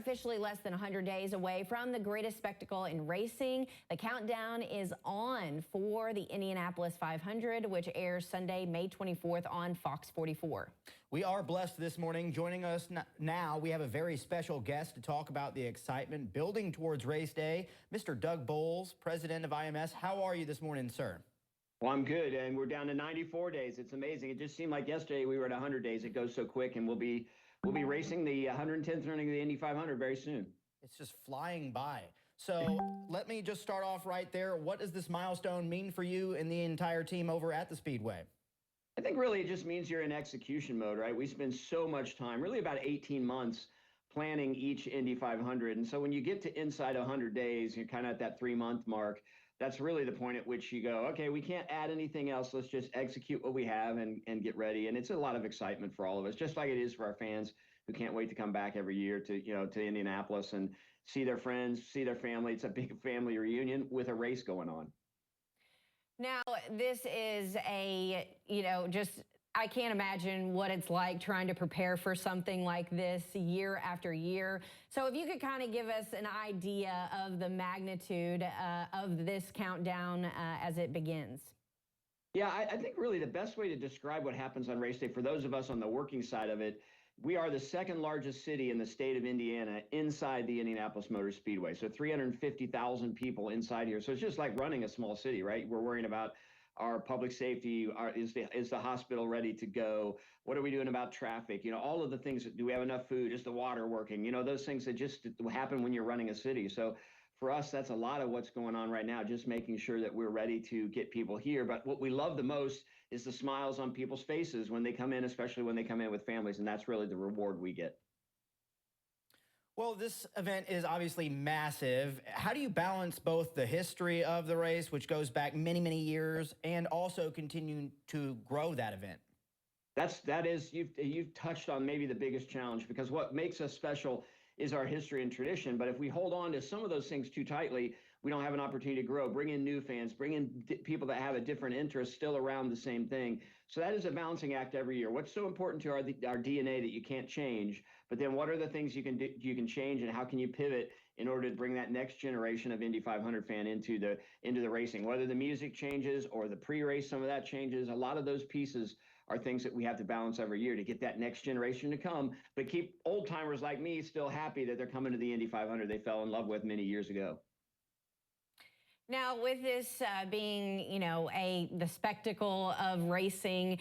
officially less than 100 days away from the greatest spectacle in racing. The countdown is on for the Indianapolis 500, which airs Sunday, May 24th on Fox 44. We are blessed this morning. Joining us now, we have a very special guest to talk about the excitement building towards race day. Mr. Doug Boles, president of IMS. How are you this morning, sir? Well, I'm good, and we're down to 94 days. It's amazing. It just seemed like yesterday we were at 100 days. It goes so quick, and we'll be racing the 110th running of the Indy 500 very soon. It's just flying by. So let me just start off right there. What does this milestone mean for you and the entire team over at the Speedway? I think really it just means you're in execution mode, right? We spend so much time, really about 18 months, planning each Indy 500. And so when you get to inside 100 days, you're kind of at that 3-month mark. That's really the point at which you go, okay, we can't add anything else. Let's just execute what we have and get ready. And it's a lot of excitement for all of us, just like it is for our fans who can't wait to come back every year to, to Indianapolis and see their friends, see their family. It's a big family reunion with a race going on. Now, this is I can't imagine what it's like trying to prepare for something like this year after year. So if you could kind of give us an idea of the magnitude of this countdown as it begins. Yeah, I think really the best way to describe what happens on race day, for those of us on the working side of it, we are the second largest city in the state of Indiana inside the Indianapolis Motor Speedway. So 350,000 people inside here. So it's just like running a small city, right? We're worrying about our public safety. Is the hospital ready to go? What are we doing about traffic? All of the things. Do we have enough food? Is the water working? Those things that just happen when you're running a city. So for us, that's a lot of what's going on right now, just making sure that we're ready to get people here. But what we love the most is the smiles on people's faces when they come in, especially when they come in with families, and that's really the reward we get. Well, this event is obviously massive. How do you balance both the history of the race, which goes back many, many years, and also continuing to grow that event? You've touched on maybe the biggest challenge, because what makes us special is our history and tradition. But if we hold on to some of those things too tightly, we don't have an opportunity to grow, bring in new fans, bring in people that have a different interest still around the same thing. So that is a balancing act every year. What's so important to our DNA that you can't change, but then what are the things you can change, and how can you pivot in order to bring that next generation of Indy 500 fan into the racing? Whether the music changes or the pre-race, some of that changes. A lot of those pieces are things that we have to balance every year to get that next generation to come, but keep old timers like me still happy that they're coming to the Indy 500 they fell in love with many years ago. Now, with this being, the spectacle of racing,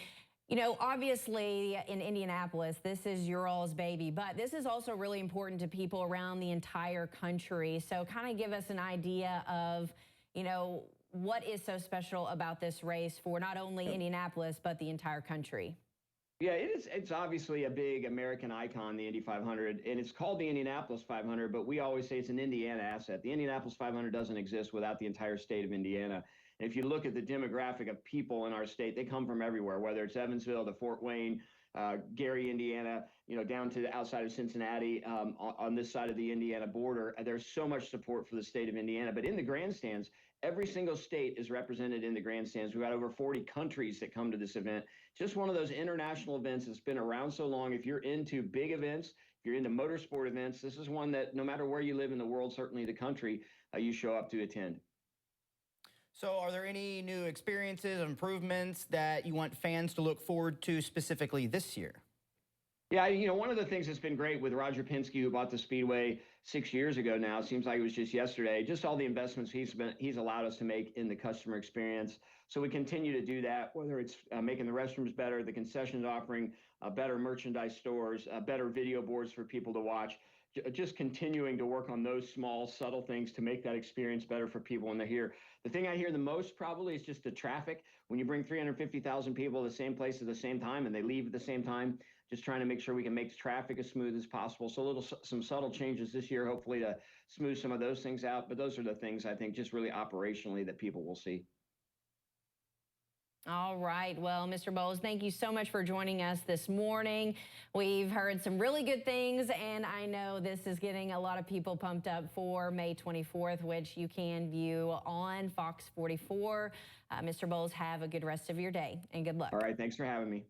obviously in Indianapolis, this is your all's baby, but this is also really important to people around the entire country. So kind of give us an idea of, what is so special about this race for not only Indianapolis, but the entire country? Yeah, it is. It's obviously a big American icon, the Indy 500, and it's called the Indianapolis 500, but we always say it's an Indiana asset. The Indianapolis 500 doesn't exist without the entire state of Indiana. And if you look at the demographic of people in our state, they come from everywhere, whether it's Evansville to Fort Wayne, Gary, Indiana, down to the outside of Cincinnati, on this side of the Indiana border. There's so much support for the state of Indiana. But in the grandstands, every single state is represented in the grandstands. We've got over 40 countries that come to this event. Just one of those international events that's been around so long. If you're into big events, if you're into motorsport events, this is one that no matter where you live in the world, certainly the country, you show up to attend. So are there any new experiences, improvements that you want fans to look forward to specifically this year? Yeah, one of the things that's been great with Roger Penske, who bought the Speedway 6 years ago now, seems like it was just yesterday, just all the investments he's allowed us to make in the customer experience. So we continue to do that, whether it's making the restrooms better, the concessions offering better merchandise stores, better video boards for people to watch, just continuing to work on those small, subtle things to make that experience better for people when they're here. The thing I hear the most probably is just the traffic. When you bring 350,000 people to the same place at the same time and they leave at the same time, just trying to make sure we can make traffic as smooth as possible. So some subtle changes this year, hopefully to smooth some of those things out. But those are the things I think just really operationally that people will see. All right. Well, Mr. Boles, thank you so much for joining us this morning. We've heard some really good things, and I know this is getting a lot of people pumped up for May 24th, which you can view on Fox 44. Mr. Boles, have a good rest of your day, and good luck. All right. Thanks for having me.